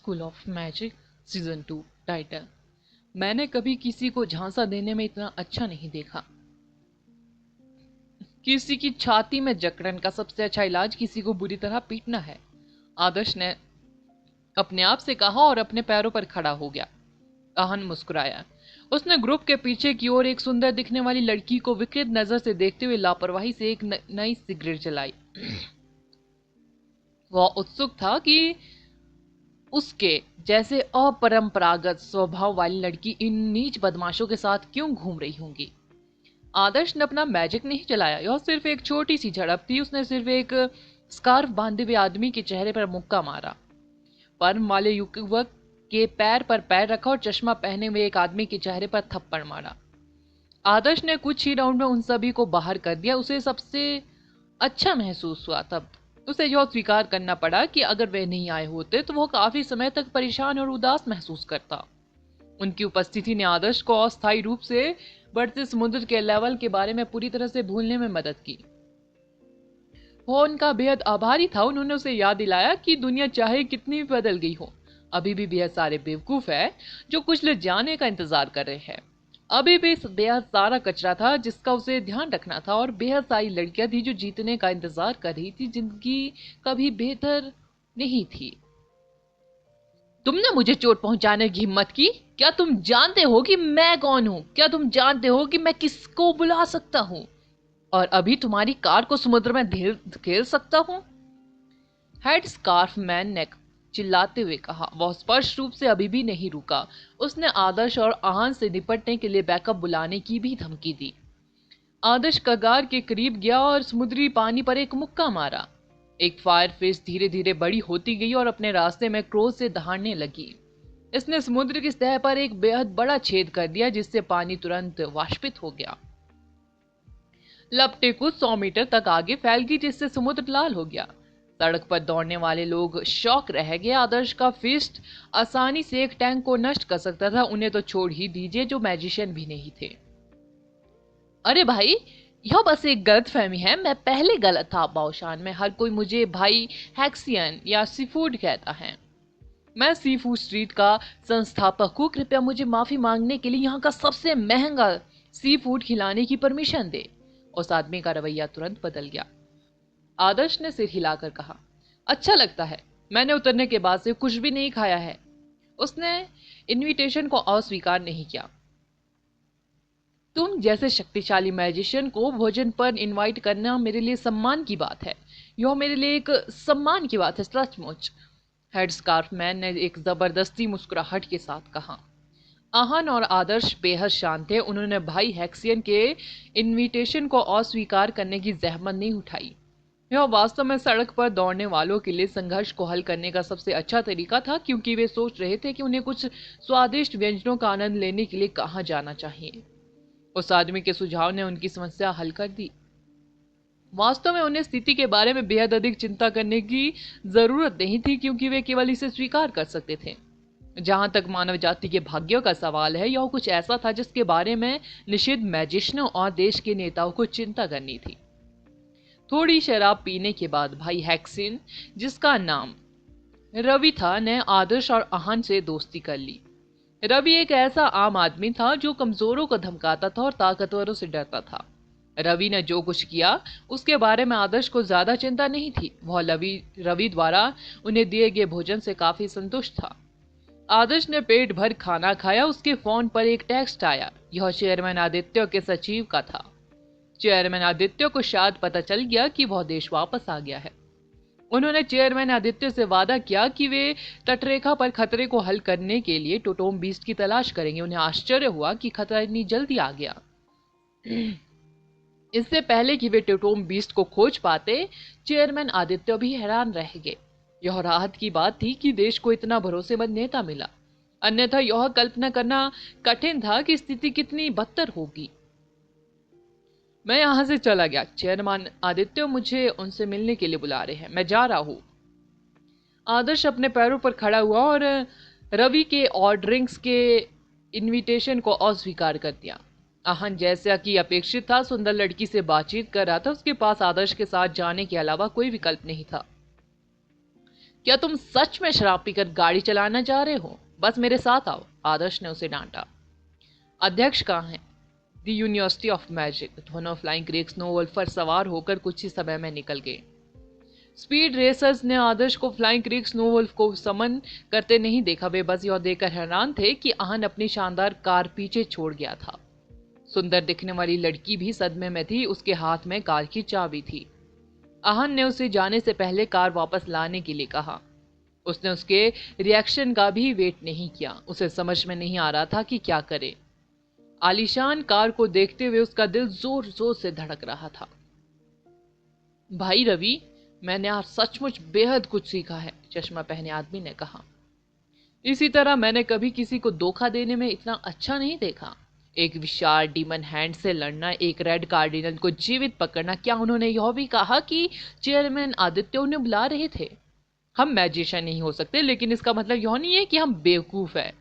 School of magic season 2 title. मैंने कभी किसी को झांसा देने में इतना अच्छा नहीं देखा। किसी की छाती में जकड़न का सबसे अच्छा इलाज किसी को बुरी तरह पीटना है, आदर्श ने अपने आप से कहा और अपने पैरों पर खड़ा हो गया। आहन मुस्कुराया। उसने ग्रुप के पीछे की ओर एक सुंदर दिखने वाली लड़की को विकृत नजर से देखते हुए लापरवाही से एक नई सिगरेट जलाई। वह उत्सुक था कि उसके जैसे अपरंपरागत स्वभाव वाली लड़की इन नीच बदमाशों के साथ क्यों घूम रही होंगी। आदर्श ने अपना मैजिक नहीं चलाया, यह सिर्फ एक छोटी सी झड़प थी। उसने सिर्फ एक स्कार्फ बांधे हुए आदमी के चेहरे पर मुक्का मारा, पर्म वाले युवक के पैर पर पैर रखा और चश्मा पहने हुए एक आदमी के चेहरे पर थप्पड़ मारा। आदर्श ने कुछ ही राउंड में उन सभी को बाहर कर दिया। उसे सबसे अच्छा महसूस हुआ तब उसे यह स्वीकार करना पड़ा कि अगर वे नहीं आए होते तो वह काफी समय तक परेशान और उदास महसूस करता। उनकी उपस्थिति ने आदर्श को अस्थायी रूप से बढ़ते समुद्र के लेवल के बारे में पूरी तरह से भूलने में मदद की। वो उनका बेहद आभारी था। उन्होंने उसे याद दिलाया कि दुनिया चाहे कितनी भी बदल गई हो, अभी भी बेहद सारे बेवकूफ है जो कुछ ले जाने का इंतजार कर रहे हैं। अभी भी बेहद सारा कचरा था जिसका उसे ध्यान रखना था, और बेहद सारी लड़कियां थी जो जीतने का इंतजार कर रही थी, जिंदगी कभी बेहतर नहीं थी। तुमने मुझे चोट पहुंचाने की हिम्मत की? क्या तुम जानते हो कि मैं कौन हूं? क्या तुम जानते हो कि मैं किसको बुला सकता हूं और अभी तुम्हारी कार को समुद्र में धकेल सकता हूं? हेड स्कार्फ मैन ने चिल्लाते हुए कहा। वह स्पष्ट रूप से अभी भी नहीं रुका। उसने आदर्श और आहन से निपटने के लिए बैकअप बुलाने की भी धमकी दी। आदर्श कगार के करीब गया और समुद्री पानी पर एक मुक्का मारा। एक फायर फिश धीरे धीरे बड़ी होती गई और अपने रास्ते में क्रोध से दहाड़ने लगी। इसने समुद्र की सतह पर एक बेहद बड़ा छेद कर दिया जिससे पानी तुरंत वाष्पित हो गया। लपटें कुछ 100 मीटर तक आगे फैल गई जिससे समुद्र लाल हो गया। सड़क पर दौड़ने वाले लोग शॉक रह गए। आदर्श का फिस्ट आसानी से एक टैंक को नष्ट कर सकता था। उन्हें तो छोड़ ही दीजिए, जो मैजिशियन भी नहीं थे। अरे भाई, यह बस एक गलतफहमी है। मैं पहले गलत था बाउशान में। हर कोई मुझे भाई हैक्सियन या सीफूड कहता है। मैं सीफूड स्ट्रीट का संस्थापक हूँ। कृपया मुझे माफी मांगने के लिए यहाँ का सबसे महंगा सी फूड खिलाने की परमिशन दे। उस आदमी का रवैया तुरंत बदल गया। आदर्श ने सिर हिलाकर कहा, अच्छा लगता है। मैंने उतरने के बाद से कुछ भी नहीं खाया है। उसने इनविटेशन को अस्वीकार नहीं किया। तुम जैसे शक्तिशाली मैजिशियन को भोजन पर इनवाइट करना मेरे लिए सम्मान की बात है। यह मेरे लिए एक सम्मान की बात है, सचमुच। हेड स्कार्फ मैन ने एक जबरदस्ती मुस्कुराहट के साथ कहा। आहन और आदर्श बेहद शांत थे। उन्होंने भाई हैक्सियन के इनविटेशन को अस्वीकार करने की जहमत नहीं उठाई। यह वास्तव में सड़क पर दौड़ने वालों के लिए संघर्ष को हल करने का सबसे अच्छा तरीका था, क्योंकि वे सोच रहे थे कि उन्हें कुछ स्वादिष्ट व्यंजनों का आनंद लेने के लिए कहाँ जाना चाहिए। उस आदमी के सुझाव ने उनकी समस्या हल कर दी। वास्तव में उन्हें स्थिति के बारे में बेहद अधिक चिंता करने की जरूरत नहीं थी, क्योंकि वे केवल इसे स्वीकार कर सकते थे। जहां तक मानव जाति के भाग्यों का सवाल है, यह कुछ ऐसा था जिसके बारे में निषिद्ध मैजिशियनों और देश के नेताओं को चिंता करनी थी। थोड़ी शराब पीने के बाद भाई हैक्सिन, जिसका नाम रवि था, ने आदर्श और आहन से दोस्ती कर ली। रवि एक ऐसा आम आदमी था जो कमजोरों को धमकाता था और ताकतवरों से डरता था। रवि ने जो कुछ किया उसके बारे में आदर्श को ज्यादा चिंता नहीं थी। वह रवि द्वारा उन्हें दिए गए भोजन से काफी संतुष्ट था। आदर्श ने पेट भर खाना खाया। उसके फोन पर एक टेक्स्ट आया। यह चेयरमैन आदित्य के सचिव का था। चेयरमैन आदित्य को शायद पता चल गया कि वह देश वापस आ गया है। उन्होंने चेयरमैन आदित्य से वादा किया कि वे तटरेखा पर खतरे को हल करने के लिए टोटोम बीस्ट की तलाश करेंगे। उन्हें आश्चर्य हुआ कि खतरा इतनी जल्दी आ गया। इससे पहले कि वे टोटोम बीस्ट को खोज पाते, चेयरमैन आदित्य भी हैरान रह गए। यह राहत की बात थी कि देश को इतना भरोसेमंद नेता मिला, अन्यथा यह कल्पना करना कठिन था कि स्थिति कितनी बदतर होगी। मैं यहां से चला गया। चेयरमैन आदित्य मुझे उनसे मिलने के लिए बुला रहे हैं। मैं जा रहा हूं। आदर्श अपने पैरों पर खड़ा हुआ और रवि के और ड्रिंक्स के इनविटेशन को अस्वीकार कर दिया। आहन, जैसा कि अपेक्षित था, सुंदर लड़की से बातचीत कर रहा था। उसके पास आदर्श के साथ जाने के अलावा कोई विकल्प नहीं था। क्या तुम सच में शराब पीकर गाड़ी चलाना चाह रहे हो? बस मेरे साथ आओ, आदर्श ने उसे डांटा। अध्यक्ष कहाँ है? The university of magic. दोनों फ्लाइंग क्रेग स्नोवॉल्फ पर सवार होकर कुछ ही समय में निकल गए। स्पीड रेसर्स ने आदर्श को फ्लाइंग क्रेग स्नोवॉल्फ को समन करते नहीं देखा। वे बस यह देखकर हैरान थे कि आहन अपनी शानदार कार पीछे छोड़ गया था। सुंदर दिखने वाली लड़की भी सदमे में थी। उसके हाथ में कार की चाबी थी। आहन ने उसे जाने से पहले कार वापस लाने के लिए कहा। उसने उसके रिएक्शन का भी वेट नहीं किया। उसे समझ में नहीं आ रहा था कि क्या करे। आलीशान कार को देखते हुए उसका दिल जोर जोर से धड़क रहा था। भाई रवि, मैंने आज सचमुच बेहद कुछ सीखा है, चश्मा पहने आदमी ने कहा। इसी तरह मैंने कभी किसी को धोखा देने में इतना अच्छा नहीं देखा। एक विशाल डीमन हैंड से लड़ना, एक रेड कार्डिनल को जीवित पकड़ना। क्या उन्होंने यह भी कहा कि चेयरमैन आदित्य उन्हें बुला रहे थे? हम मैजिशियन नहीं हो सकते, लेकिन इसका मतलब यह नहीं है कि हम बेवकूफ है।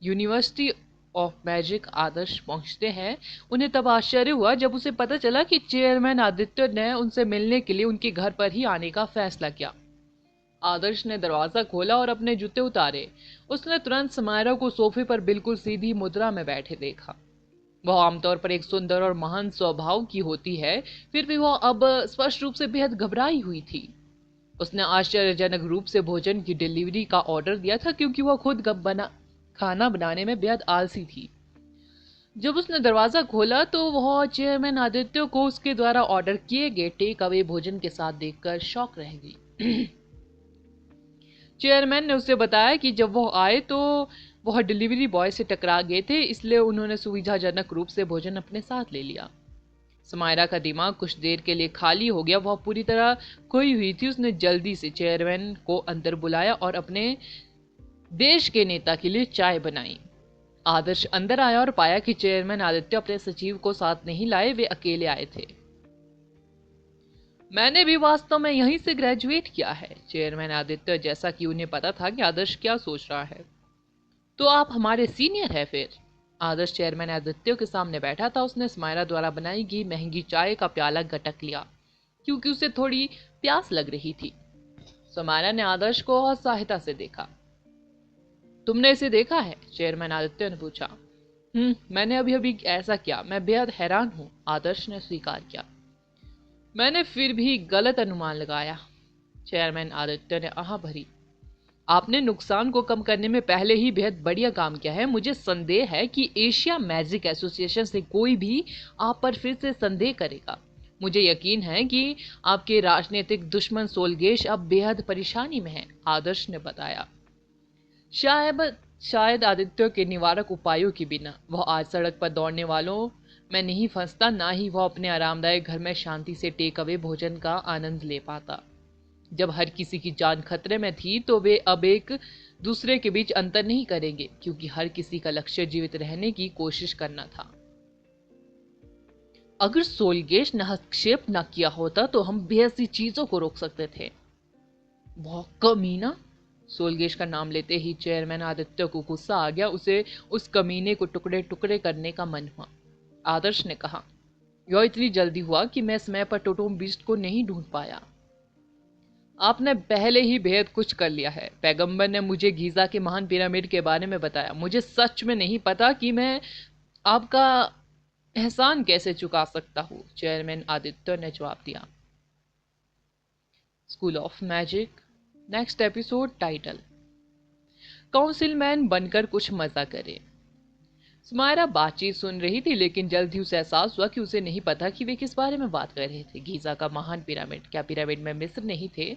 यूनिवर्सिटी ऑफ मैजिक आदर्श पहुंचते हैं। उन्हें तब आश्चर्य हुआ जब उसे पता चला कि चेयरमैन आदित्य ने उनसे मिलने के लिए उनके घर पर ही आने का फैसला किया। आदर्श ने दरवाजा खोला और अपने जूते उतारे। उसने तुरंत समायरा को सोफे पर बिल्कुल सीधी मुद्रा में बैठे देखा। वह आमतौर पर एक सुंदर और महान स्वभाव की होती है, फिर भी वह अब स्पष्ट रूप से बेहद घबराई हुई थी। उसने आश्चर्यजनक रूप से भोजन की डिलीवरी का ऑर्डर दिया था, क्योंकि वह खुद खाना बनाने में बेहद आलसी थी। जब उसने दरवाजा खोला तो वह चेयरमैन आदित्य को उसके द्वारा ऑर्डर किए गए टेक अवे भोजन के साथ देखकर शॉक रह गई। चेयरमैन ने उसे बताया कि जब वह आए तो वह डिलीवरी बॉय से टकरा गए थे, इसलिए उन्होंने सुविधाजनक रूप से भोजन अपने साथ ले लिया। समायरा का दिमाग कुछ देर के लिए खाली हो गया। वह पूरी तरह खोई हुई थी। उसने जल्दी से चेयरमैन को अंदर बुलाया और अपने देश के नेता के लिए चाय बनाई। आदर्श अंदर आया और पाया कि चेयरमैन आदित्य अपने सचिव को साथ नहीं लाए, वे अकेले आए थे। मैंने भी वास्तव में यहीं से ग्रेजुएट किया है, चेयरमैन आदित्य, जैसा कि उन्हें पता था कि आदर्श क्या सोच रहा है। तो आप हमारे सीनियर हैं फिर? आदर्श चेयरमैन आदित्य के सामने बैठा था। उसने समायरा द्वारा बनाई गई महंगी चाय का प्याला गटक लिया, क्योंकि उसे थोड़ी प्यास लग रही थी। समायरा ने आदर्श को और सहायता से देखा। तुमने इसे देखा है? चेयरमैन आदित्य ने पूछा। मैंने अभी अभी ऐसा किया। मैं बेहद हैरान हूं, आदर्श ने स्वीकार किया। मैंने फिर भी गलत अनुमान लगाया, चेयरमैन आदित्य ने आह भरी। आपने नुकसान को कम करने में पहले ही बेहद बढ़िया काम किया है। मुझे संदेह है कि एशिया मैजिक एसोसिएशन से कोई भी आप पर फिर से संदेह करेगा। मुझे यकीन है कि आपके राजनीतिक दुश्मन सोलगेश अब बेहद परेशानी में हैं, आदर्श ने बताया। शायद आदित्य के निवारक उपायों के बिना वह आज सड़क पर दौड़ने वालों में नहीं फंसता, ना ही वह अपने आरामदायक घर में शांति से टेक अवे भोजन का आनंद ले पाता। जब हर किसी की जान खतरे में थी तो वे अब एक दूसरे के बीच अंतर नहीं करेंगे, क्योंकि हर किसी का लक्ष्य जीवित रहने की कोशिश करना था। अगर सोलगेश ने हस्तक्षेप न किया होता तो हम बेहद सी चीजों को रोक सकते थे। बहुत कमीना। सोलगेश का नाम लेते ही चेयरमैन आदित्य को गुस्सा आ गया। उसे उस कमीने को टुकड़े टुकड़े करने का मन हुआ। आदर्श ने कहा, यह इतनी जल्दी हुआ कि मैं समय पर टोटोम बीस्ट को नहीं ढूंढ पाया। आपने पहले ही बेहद कुछ कर लिया है। पैगंबर ने मुझे गीजा के महान पिरामिड के बारे में बताया। मुझे सच में नहीं पता कि मैं आपका एहसान कैसे चुका सकता हूँ, चेयरमैन आदित्य ने जवाब दिया। School of magic next episode title, councilman बनकर कुछ मजा करे। समायरा बातचीत सुन रही थी, लेकिन जल्द ही उसे एहसास हुआ कि उसे नहीं पता कि वे किस बारे में बात कर रहे थे। गीजा का महान पिरामिड? क्या पिरामिड में मिस्र नहीं थे?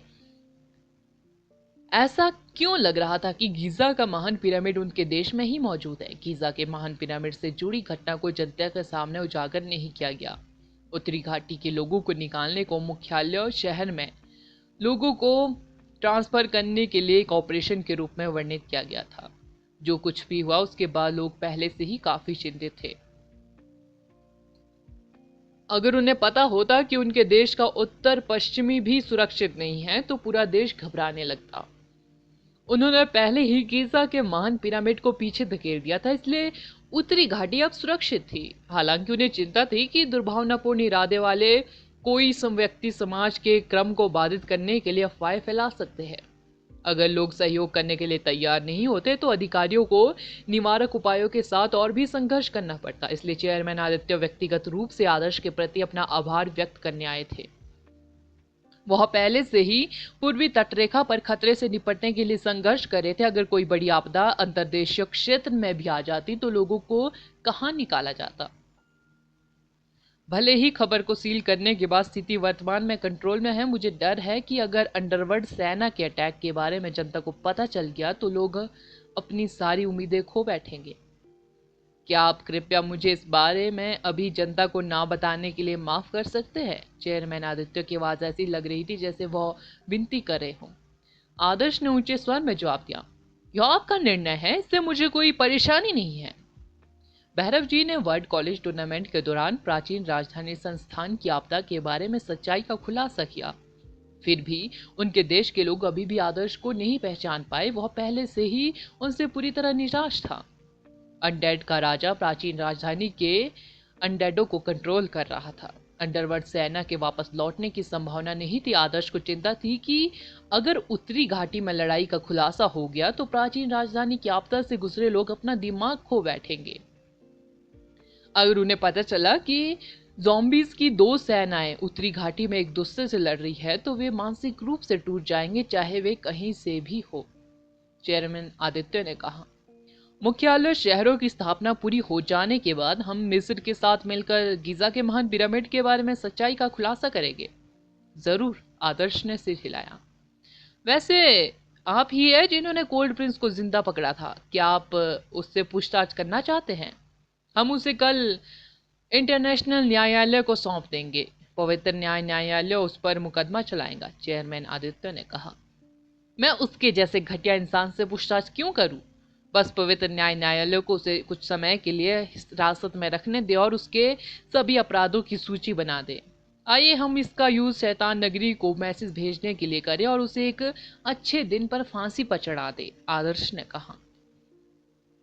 ऐसा क्यों लग रहा था कि गीजा का महान पिरामिड उनके देश में ही मौजूद है? गीजा के महान पिरामिड से जुड़ी घटना को जनता के सामने उजागर नहीं किया गया। उत्तरी घाटी के लोगों को निकालने को मुख्यालय शहर में लोगों को ट्रांसफर करने के लिए एक ऑपरेशन के रूप में वर्णित किया गया था। जो कुछ भी हुआ उसके बाद लोग पहले से ही काफी चिंतित थे। अगर उन्हें पता होता कि उनके देश का उत्तर पश्चिमी भी सुरक्षित नहीं है तो पूरा देश घबराने लगता। उन्होंने पहले ही गीजा के महान पिरामिड को पीछे धकेल दिया था, इसलिए उत्तरी घाटी अब सुरक्षित थी। हालांकि उन्हें चिंता थी कि दुर्भावनापूर्ण इरादे वाले कोई व्यक्ति समाज के क्रम को बाधित करने के लिए अफवाहें फैला सकते हैं। अगर लोग सहयोग करने के लिए तैयार नहीं होते तो अधिकारियों को निवारक उपायों के साथ और भी संघर्ष करना पड़ता। इसलिए चेयरमैन आदित्य व्यक्तिगत रूप से आदर्श के प्रति अपना आभार व्यक्त करने आए थे। वह पहले से ही पूर्वी तटरेखा पर खतरे से निपटने के लिए संघर्ष कर रहे थे। अगर कोई बड़ी आपदा अंतर्देशीय क्षेत्र में भी आ जाती तो लोगों को कहां निकाला जाता। भले ही खबर को सील करने के बाद स्थिति वर्तमान में कंट्रोल में है, मुझे डर है कि अगर अंडरवर्ल्ड सेना के अटैक के बारे में जनता को पता चल गया तो लोग अपनी सारी उम्मीदें खो बैठेंगे। क्या आप कृपया मुझे इस बारे में अभी जनता को ना बताने के लिए माफ कर सकते हैं? चेयरमैन आदित्य की आवाज ऐसी लग रही थी जैसे वह विनती कर रहे हों। आदर्श ने ऊंचे स्वर में जवाब दिया, यह आपका निर्णय है, इससे मुझे कोई परेशानी नहीं है। भैरव जी ने वर्ल्ड कॉलेज टूर्नामेंट के दौरान प्राचीन राजधानी संस्थान की आपदा के बारे में सच्चाई का खुलासा किया। फिर भी उनके देश के लोग अभी भी आदर्श को नहीं पहचान पाए। वह पहले से ही उनसे पूरी तरह निराश था। अनडेड का राजा प्राचीन राजधानी के अनडेडों को कंट्रोल कर रहा था। अंडरवर्ल्ड सेना के वापस लौटने की संभावना नहीं थी। आदर्श को चिंता थी कि अगर उत्तरी घाटी में लड़ाई का खुलासा हो गया तो प्राचीन राजधानी की आपदा से गुजरे लोग अपना दिमाग खो बैठेंगे। अगर उन्हें पता चला कि ज़ॉम्बीज की दो सेनाएं उत्तरी घाटी में एक दूसरे से लड़ रही है तो वे मानसिक रूप से टूट जाएंगे, चाहे वे कहीं से भी हो। चेयरमैन आदित्य ने कहा, मुख्यालय शहरों की स्थापना पूरी हो जाने के बाद हम मिस्र के साथ मिलकर गीजा के महान पिरामिड के बारे में सच्चाई का खुलासा करेंगे। जरूर, आदर्श ने सिर हिलाया। वैसे आप ही है जिन्होंने कोल्ड प्रिंस को जिंदा पकड़ा था, क्या आप उससे पूछताछ करना चाहते हैं? हम उसे कल इंटरनेशनल न्यायालय को सौंप देंगे। पवित्र न्यायालय उस पर मुकदमा चलाएगा। चेयरमैन आदित्य ने कहा, मैं उसके जैसे घटिया इंसान से पूछताछ क्यों करूं? बस पवित्र न्यायालय को उसे कुछ समय के लिए हिरासत में रखने दे और उसके सभी अपराधों की सूची बना दे। आइए हम इसका यूज शैतान नगरी को मैसेज भेजने के लिए करें और उसे एक अच्छे दिन पर फांसी पर चढ़ा दे। आदर्श ने कहा,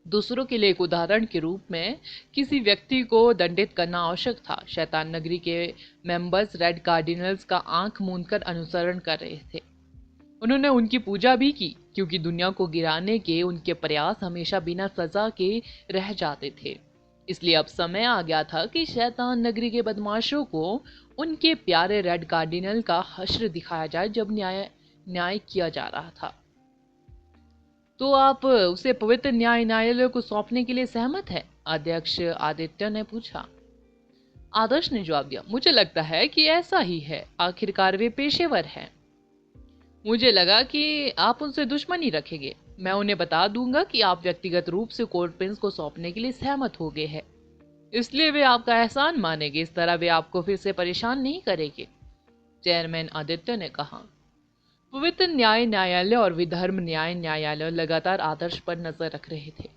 दूसरों के लिए एक उदाहरण के रूप में किसी व्यक्ति को दंडित करना आवश्यक था। शैतान नगरी के मेंबर्स रेड कार्डिनल्स का आंख मूंदकर अनुसरण कर रहे थे। उन्होंने उनकी पूजा भी की क्योंकि दुनिया को गिराने के उनके प्रयास हमेशा बिना सजा के रह जाते थे। इसलिए अब समय आ गया था कि शैतान नगरी के बदमाशों को उनके प्यारे रेड कार्डिनल का हश्र दिखाया जाए। जब न्याय किया जा रहा था तो आप उसे पवित्र न्यायालय को सौंपने के लिए सहमत है? अध्यक्ष आदित्य ने पूछा। आदर्श ने जवाब दिया, मुझे लगता है कि ऐसा ही है। आखिरकार वे पेशेवर हैं। मुझे लगा कि आप उनसे दुश्मनी रखेंगे। मैं उन्हें बता दूंगा कि आप व्यक्तिगत रूप से कोल्ड प्रिंस को सौंपने के लिए सहमत हो गए हैं, इसलिए वे आपका एहसान मानेंगे। इस तरह वे आपको फिर से परेशान नहीं करेंगे। चेयरमैन आदित्य ने कहा। पवित्र न्यायालय और विधर्म न्यायालय लगातार आदर्श पर नजर रख रहे थे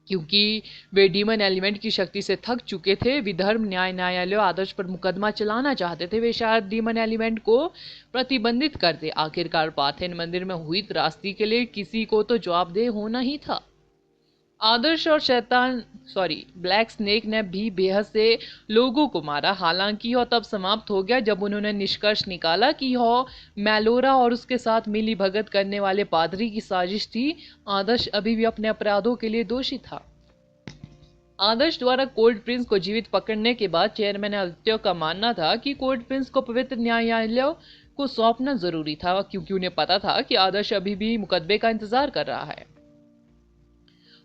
क्योंकि वे डीमन एलिमेंट की शक्ति से थक चुके थे। विधर्म न्यायालय आदर्श पर मुकदमा चलाना चाहते थे। वे शायद डीमन एलिमेंट को प्रतिबंधित कर दे। आखिरकार पार्थेन मंदिर में हुई त्रासदी के लिए किसी को तो जवाबदेह होना ही था। आदर्श और ब्लैक स्नेक ने भी बेहद से लोगों को मारा। हालांकि यह तब समाप्त हो गया जब उन्होंने निष्कर्ष निकाला कि यह मैलोरा और उसके साथ मिली भगत करने वाले पादरी की साजिश थी। आदर्श अभी भी अपने अपराधों के लिए दोषी था। आदर्श द्वारा कोल्ड प्रिंस को जीवित पकड़ने के बाद चेयरमैन आदित्य का मानना था कि कोल्ड प्रिंस को पवित्र न्यायालय को सौंपना जरूरी था, क्योंकि उन्हें पता था कि आदर्श अभी भी मुकदमे का इंतजार कर रहा है।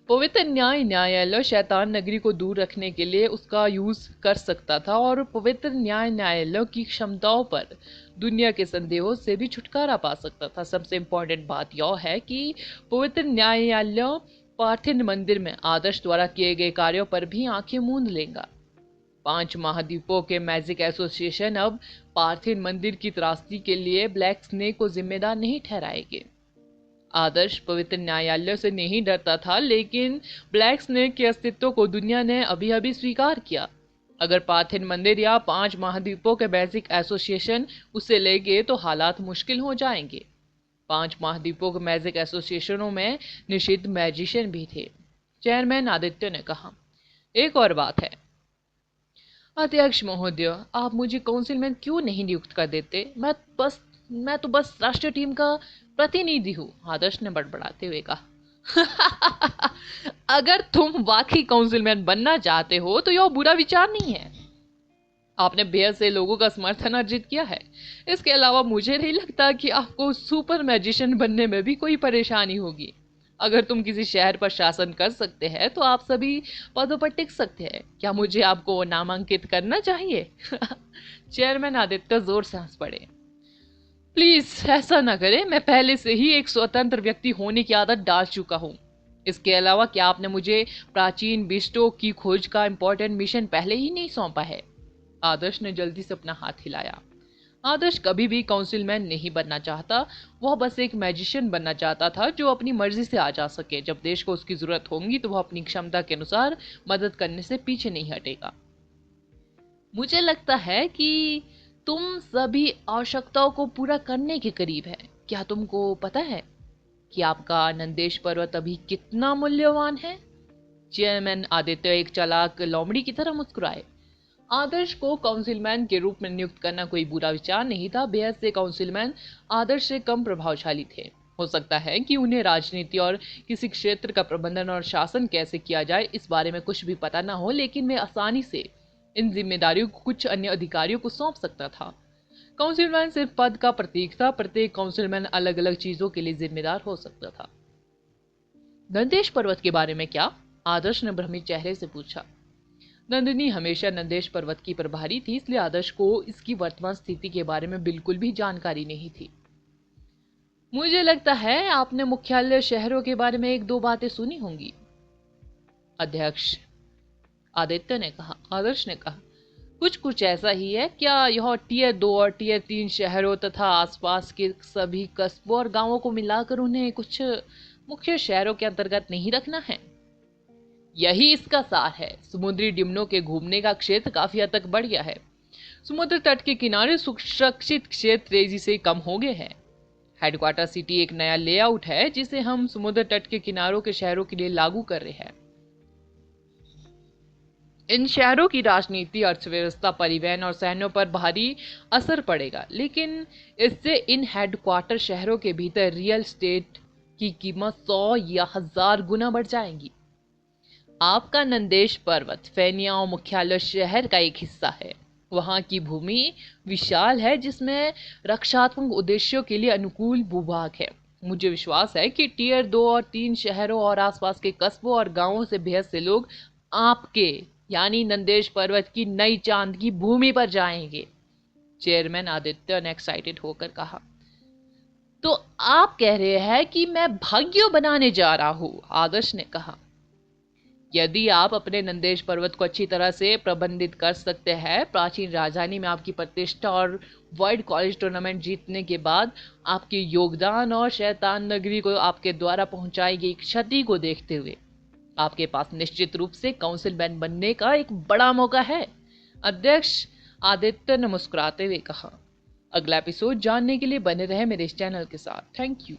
पवित्र न्यायालय शैतान नगरी को दूर रखने के लिए उसका यूज कर सकता था और पवित्र न्यायालय की क्षमताओं पर दुनिया के संदेहों से भी छुटकारा पा सकता था। सबसे इम्पोर्टेंट बात यह है कि पवित्र न्यायालय पार्थिन मंदिर में आदर्श द्वारा किए गए कार्यों पर भी आंखें मूंद लेगा। 5 महाद्वीपों के मैजिक एसोसिएशन अब पार्थिन मंदिर की त्रासदी के लिए ब्लैक स्नेक को जिम्मेदार नहीं ठहराएंगे। आदर्श पवित्र न्यायालय से नहीं डरता था, लेकिन ब्लैक स्नेक के अस्तित्व को दुनिया ने अभी अभी स्वीकार किया। अगर पार्थिन मंदिर या 5 महाद्वीपों के बेसिक एसोसिएशन उसे ले गए तो हालात मुश्किल हो जाएंगे। 5 महाद्वीपों के मैजिक एसोसिएशनों में निषिद्ध मैजिशियन भी थे। चेयरमैन आदित्य ने कहा, एक और बात है अध्यक्ष महोदय, आप मुझे काउंसिल में क्यों नहीं नियुक्त कर देते? मैं बस मैं तो बस राष्ट्रीय टीम का प्रतिनिधि हूँ, आदर्श ने बड़बड़ाते हुए कहा। अगर तुम वाकई काउंसिलमैन बनना चाहते हो तो यह बुरा विचार नहीं है। आपने बेहद से लोगों का समर्थन अर्जित किया है। इसके अलावा मुझे नहीं लगता कि आपको सुपर मैजिशियन बनने में भी कोई परेशानी होगी। अगर तुम किसी शहर पर शासन कर सकते हैं तो आप सभी पदों पर टिक सकते हैं। क्या मुझे आपको नामांकित करना चाहिए? चेयरमैन आदित्य जोर से हंस पड़े। प्लीज ऐसा ना करें, मैं पहले से ही एक स्वतंत्र व्यक्ति होने की आदत डाल चुका हूँ। इसके अलावा क्या आपने मुझे प्राचीन बिस्टो की खोज का इंपॉर्टेंट मिशन पहले ही नहीं सौंपा है? आदर्श ने जल्दी से अपना हाथ हिलाया। आदर्श कभी भी काउंसिलमैन नहीं बनना चाहता। वह बस एक मैजिशियन बनना चाहता था जो अपनी मर्जी से आ जा सके। जब देश को उसकी जरूरत होगी तो वह अपनी क्षमता के अनुसार मदद करने से पीछे नहीं हटेगा। मुझे लगता है कि तुम सभी आवश्यकताओं को पूरा करने के करीब है। क्या तुमको पता है कि आपका नंदेश पर्वत अभी कितना मूल्यवान है? चेयरमैन आदित्य एक चालाक लोमड़ी की तरह मुस्कुराए। आदर्श को काउंसिलमैन के रूप में नियुक्त करना कोई बुरा विचार नहीं था। बेहद से काउंसिलमैन आदर्श से कम प्रभावशाली थे। हो सकता है कि उन्हें राजनीति और किसी क्षेत्र का प्रबंधन और शासन कैसे किया जाए इस बारे में कुछ भी पता ना हो, लेकिन मैं आसानी से इन जिम्मेदारियों को कुछ अन्य अधिकारियों को सौंप सकता था। काउंसिलमैन सिर्फ पद का प्रतीक था। प्रत्येक काउंसिलमैन अलग अलग चीजों के लिए जिम्मेदार हो सकता था। नंदेश पर्वत के बारे में क्या? आदर्श ने भ्रमित चेहरे से पूछा। नंदिनी हमेशा नंदेश पर्वत की प्रभारी थी, इसलिए आदर्श को इसकी वर्तमान स्थिति के बारे में बिल्कुल भी जानकारी नहीं थी। मुझे लगता है आपने मुख्यालय शहरों के बारे में एक दो बातें सुनी होंगी, अध्यक्ष, आदित्य ने कहा। आदर्श ने कहा, कुछ कुछ ऐसा ही है। क्या यह टियर 2 और टियर 3 शहरों तथा आसपास के सभी कस्बों और गांवों को मिलाकर उन्हें कुछ मुख्य शहरों के अंतर्गत नहीं रखना है? यही इसका सार है। समुद्री डिमनों के घूमने का क्षेत्र काफी हद तक बढ़ गया है। समुद्र तट के किनारे सुरक्षित क्षेत्र तेजी से कम हो गए हैं। हेडक्वार्टर सिटी एक नया लेआउट है जिसे हम समुद्र तट के किनारों के शहरों के लिए लागू कर रहे हैं। इन शहरों की राजनीति, अर्थव्यवस्था, परिवहन और सैन्यों पर भारी असर पड़ेगा, लेकिन इससे इन हेडक्वार्टर शहरों के भीतर रियल एस्टेट की कीमत 100 या 1000 गुना बढ़ जाएगी। आपका नंदेश पर्वत फेनिया मुख्यालय शहर का एक हिस्सा है। वहां की भूमि विशाल है जिसमें रक्षात्मक उद्देश्यों के लिए अनुकूल भूभाग है। मुझे विश्वास है कि टियर 2 और 3 शहरों और आसपास के कस्बों और गांवों से बेहद से लोग आपके यानी नंदेश पर्वत की नई चांद की भूमि पर जाएंगे। चेयरमैन आदित्य ने एक्साइटेड होकर कहा। तो आप कह रहे हैं कि मैं भाग्य बनाने जा रहा हूं, आदर्श ने कहा। यदि आप अपने नंदेश पर्वत को अच्छी तरह से प्रबंधित कर सकते हैं, प्राचीन राजधानी में आपकी प्रतिष्ठा और वर्ल्ड कॉलेज टूर्नामेंट जीतने के बाद आपके योगदान और शैतान नगरी को आपके द्वारा पहुंचाई गई क्षति को देखते हुए आपके पास निश्चित रूप से काउंसिलमैन बनने का एक बड़ा मौका है, अध्यक्ष, आदित्य ने मुस्कुराते हुए कहा। अगला एपिसोड जानने के लिए बने रहे मेरे इस चैनल के साथ। Thank you.